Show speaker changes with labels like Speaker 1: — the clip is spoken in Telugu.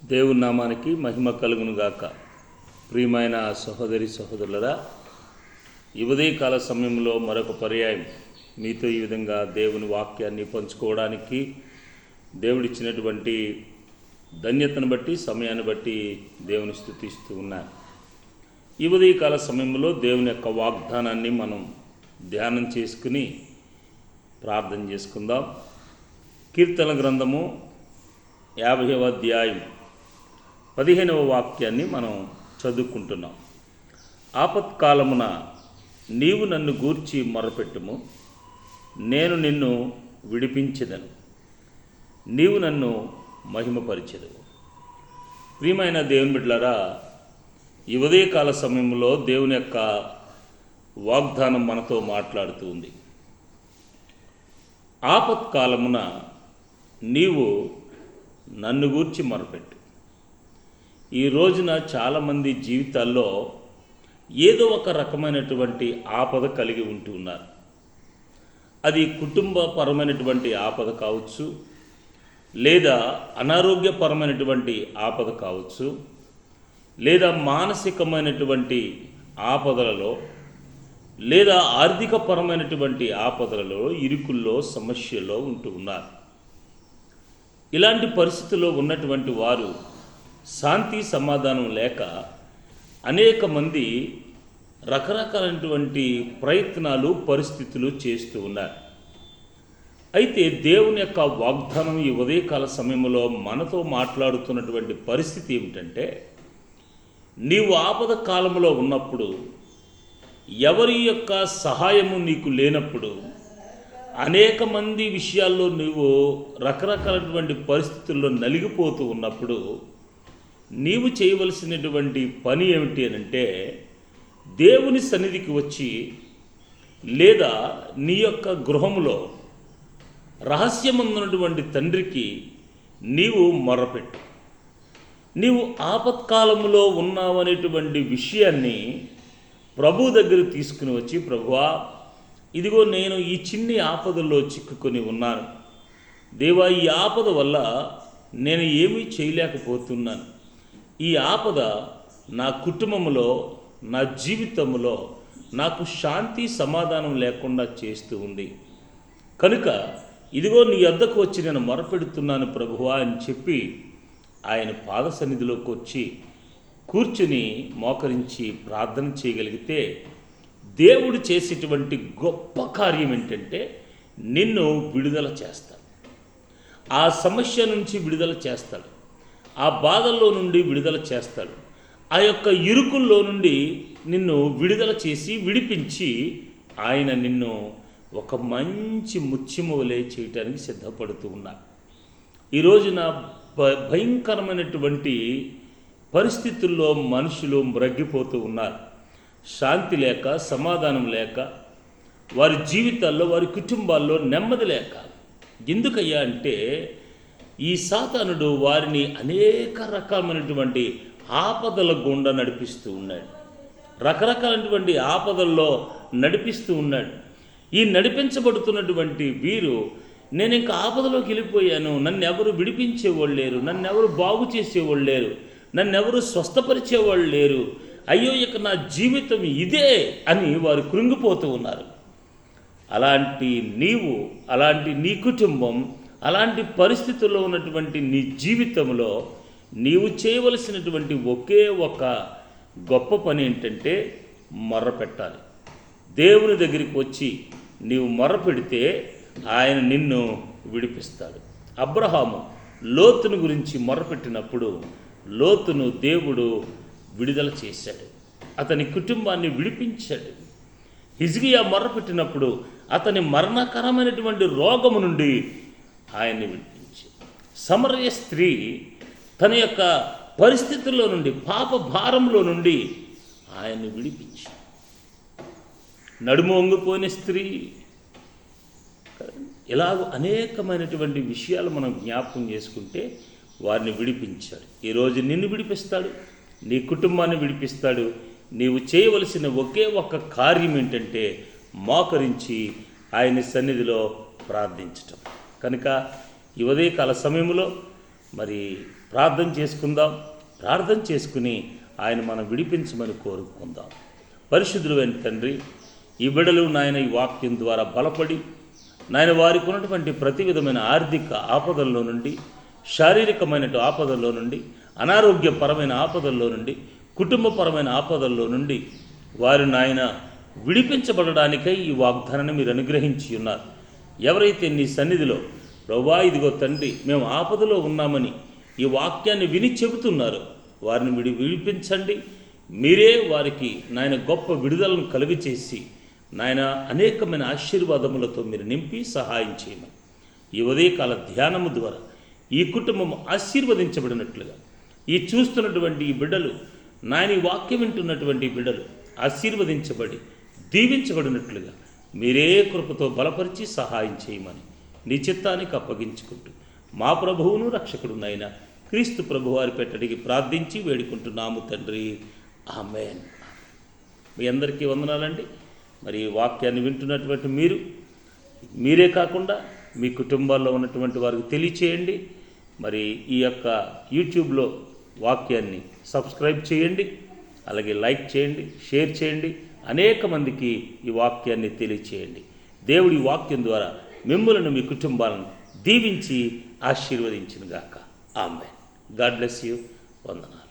Speaker 1: దేవుని నామానికి మహిమ కలుగును గాక. ప్రియమైన సహోదరి సహోదరులరా, ఈ ఉదయకాల సమయంలో మరొక పర్యాయం మీతో ఈ విధంగా దేవుని వాక్యాన్ని పంచుకోవడానికి దేవుడిచ్చినటువంటి ధన్యతను బట్టి, సమయాన్ని బట్టి దేవుని స్తుతిస్తూ ఉన్నాను. ఈ ఉదయకాల సమయంలో దేవుని యొక్క వాగ్దానాన్ని మనం ధ్యానం చేసుకుని ప్రార్థన చేసుకుందాం. కీర్తన గ్రంథము 50వ అధ్యాయం 15వ వాక్యాన్ని మనం చదువుకుంటున్నాం. ఆపత్కాలమున నీవు నన్ను గూర్చి మొరపెట్టుము, నేను నిన్ను విడిపించెదను, నీవు నన్ను మహిమపరిచెదవు. ప్రియమైన దేవుని బిడ్డలారా, ఈ ఉదయకాల సమయంలో దేవుని యొక్క వాగ్దానం మనతో మాట్లాడుతూ ఉంది. ఆపత్కాలమున నీవు నన్ను గూర్చి మొరపెట్టు. ఈ రోజున చాలామంది జీవితాల్లో ఏదో ఒక రకమైనటువంటి ఆపద కలిగి ఉంటూ ఉన్నారు. అది కుటుంబపరమైనటువంటి ఆపద కావచ్చు, లేదా అనారోగ్యపరమైనటువంటి ఆపద కావచ్చు, లేదా మానసికమైనటువంటి ఆపదలలో, లేదా ఆర్థికపరమైనటువంటి ఆపదలలో, ఇరుకుల్లో, సమస్యల్లో ఉంటూ ఉన్నారు. ఇలాంటి పరిస్థితుల్లో ఉన్నటువంటి వారు శాంతి సమాధానం లేక అనేక మంది రకరకాలైనటువంటి ప్రయత్నాలు, పరిస్థితులు చేస్తూ ఉన్నారు. అయితే దేవుని యొక్క వాగ్దానం ఈ ఉదయకాల సమయంలో మనతో మాట్లాడుతున్నటువంటి పరిస్థితి ఏమిటంటే, నీవు ఆపద కాలంలో ఉన్నప్పుడు, ఎవరి యొక్క సహాయము నీకు లేనప్పుడు, అనేక మంది విషయాల్లో నువ్వు రకరకాలైనటువంటి పరిస్థితుల్లో నలిగిపోతూ ఉన్నప్పుడు నీవు చేయవలసినటువంటి పని ఏమిటి అంటే, దేవుని సన్నిధికి వచ్చి, లేదా నీ యొక్క గృహంలో రహస్యమందున్నటువంటి తండ్రికి నీవు మొరపెట్టు. నీవు ఆపత్కాలంలో ఉన్నావనేటువంటి విషయాన్ని ప్రభు దగ్గర తీసుకుని వచ్చి, ప్రభువా, ఇదిగో నేను ఈ చిన్ని ఆపదల్లో చిక్కుకొని ఉన్నాను. దేవా, ఈ ఆపద వల్ల నేను ఏమీ చేయలేకపోతున్నాను. ఈ ఆపద నా కుటుంబంలో, నా జీవితంలో నాకు శాంతి సమాధానం లేకుండా చేస్తూ ఉంది. కనుక ఇదిగో నీ వద్దకు వచ్చి నేను మొరపెడుతున్నాను ప్రభువా అని చెప్పి ఆయన పాద సన్నిధిలోకి వచ్చి కూర్చుని మోకరించి ప్రార్థన చేయగలిగితే, దేవుడు చేసేటువంటి గొప్ప కార్యం ఏంటంటే నిన్ను విడుదల చేస్తాడు. ఆ సమస్య నుంచి విడుదల చేస్తాడు, ఆ బాధల్లో నుండి విడుదల చేస్తాడు, ఆ యొక్క ఇరుకుల్లో నుండి నిన్ను విడుదల చేసి విడిపించి ఆయన నిన్ను ఒక మంచి ముత్యము వలె చేయటానికి సిద్ధపడుతూ ఉన్నారు. ఈరోజున భయంకరమైనటువంటి పరిస్థితుల్లో మనుషులు మ్రగ్గిపోతూ ఉన్నారు. శాంతి లేక, సమాధానం లేక, వారి జీవితాల్లో, వారి కుటుంబాల్లో నెమ్మది లేక. ఎందుకయ్యా అంటే, ఈ సాతానుడు వారిని అనేక రకమైనటువంటి ఆపదల గుండా నడిపిస్తూ ఉన్నాడు. రకరకాలైనటువంటి ఆపదల్లో నడిపిస్తూ ఉన్నాడు. ఈ నడిపించబడుతున్నటువంటి వీరు, నేను ఇంకా ఆపదలోకి వెళ్ళిపోయాను, నన్ను ఎవరు విడిపించేవాళ్ళు లేరు, నన్ను ఎవరు బాగు చేసేవాళ్ళు లేరు, నన్ను ఎవరు స్వస్థపరిచేవాళ్ళు లేరు, అయ్యో ఇక నా జీవితం ఇదే అని వారు కృంగిపోతూ ఉన్నారు. అలాంటి నీవు, అలాంటి నీ కుటుంబం, అలాంటి పరిస్థితుల్లో ఉన్నటువంటి నీ జీవితంలో నీవు చేయవలసినటువంటి ఒకే ఒక గొప్ప పని ఏంటంటే మొర్రపెట్టాలి. దేవుని దగ్గరికి వచ్చి నీవు మొర్రపెడితే ఆయన నిన్ను విడిపిస్తాడు. అబ్రహాము లోతును గురించి మొర్రపెట్టినప్పుడు లోతును దేవుడు విడుదల చేశాడు, అతని కుటుంబాన్ని విడిపించాడు. హిజ్కియా మొర్రపెట్టినప్పుడు అతని మరణకరమైనటువంటి రోగము నుండి ఆయన్ని విడిపించాడు. సమరయ స్త్రీ తన యొక్క పరిస్థితుల్లో నుండి, పాప భారంలో నుండి ఆయన్ని విడిపించాడు. నడుము వంగిపోయిన స్త్రీ, ఇలాగ అనేకమైనటువంటి విషయాలు మనం జ్ఞాపకం చేసుకుంటే వారిని విడిపించాడు. ఈరోజు నిన్ను విడిపిస్తాడు, నీ కుటుంబాన్ని విడిపిస్తాడు. నీవు చేయవలసిన ఒకే ఒక్క కార్యం ఏంటంటే మోకరించి ఆయన సన్నిధిలో ప్రార్థించటం. కనుక ఈ ఉదయకాల సమయంలో మరి ప్రార్థన చేసుకుందాం. ప్రార్థన చేసుకుని ఆయన మనం విడిపించమని కోరుకుందాం. పరిశుద్ధుడైన తండ్రి, ఈ బిడ్డలు నాయన ఈ వాక్యం ద్వారా బలపడి నాయన వారికి ఉన్నటువంటి ప్రతి విధమైన ఆర్థిక ఆపదల్లో నుండి, శారీరకమైన ఆపదల్లో నుండి, అనారోగ్యపరమైన ఆపదల్లో నుండి, కుటుంబపరమైన ఆపదల్లో నుండి వారు నాయన విడిపించబడడానికై ఈ వాగ్దానాన్ని మీరు అనుగ్రహించి ఉన్నారు. ఎవరైతే నీ సన్నిధిలో ప్రభువా ఇదిగో తండ్రి మేము ఆపదలో ఉన్నామని ఈ వాక్యాన్ని విని చెబుతున్నారు, వారిని విడిపించండి. మీరే వారికి నాయన గొప్ప విడుదలను కలుగ చేసి నాయన అనేకమైన ఆశీర్వాదములతో మీరు నింపి సహాయం చేయమని ఈ ఉదయకాల ధ్యానము ద్వారా ఈ కుటుంబం ఆశీర్వదించబడినట్లుగా, ఈ చూస్తున్నటువంటి ఈ బిడ్డలు నాయన ఈ వాక్యం వింటున్నటువంటి బిడ్డలు ఆశీర్వదించబడి దీవించబడినట్లుగా మీరే కృపతో బలపరిచి సహాయం చేయమని నీ చిత్తానికి అప్పగించుకుంటూ మా ప్రభువును రక్షకుడు నాయన క్రీస్తు ప్రభువారి పెట్టడికి ప్రార్థించి వేడుకుంటున్నాము తండ్రి. ఆమేన్. మీ అందరికీ వందనాలండి. మరి వాక్యాన్ని వింటున్నటువంటి మీరే కాకుండా మీ కుటుంబాల్లో ఉన్నటువంటి వారికి తెలియచేయండి. మరి ఈ యొక్క యూట్యూబ్లో వాక్యాన్ని సబ్స్క్రైబ్ చేయండి, అలాగే లైక్ చేయండి, షేర్ చేయండి, అనేక మందికి ఈ వాక్యాన్ని తెలియచేయండి. దేవుడి వాక్యం ద్వారా మిమ్ములను మీ కుటుంబాలను దీవించి ఆశీర్వదించును గాక. ఆమేన్. God bless you. వందనాలు.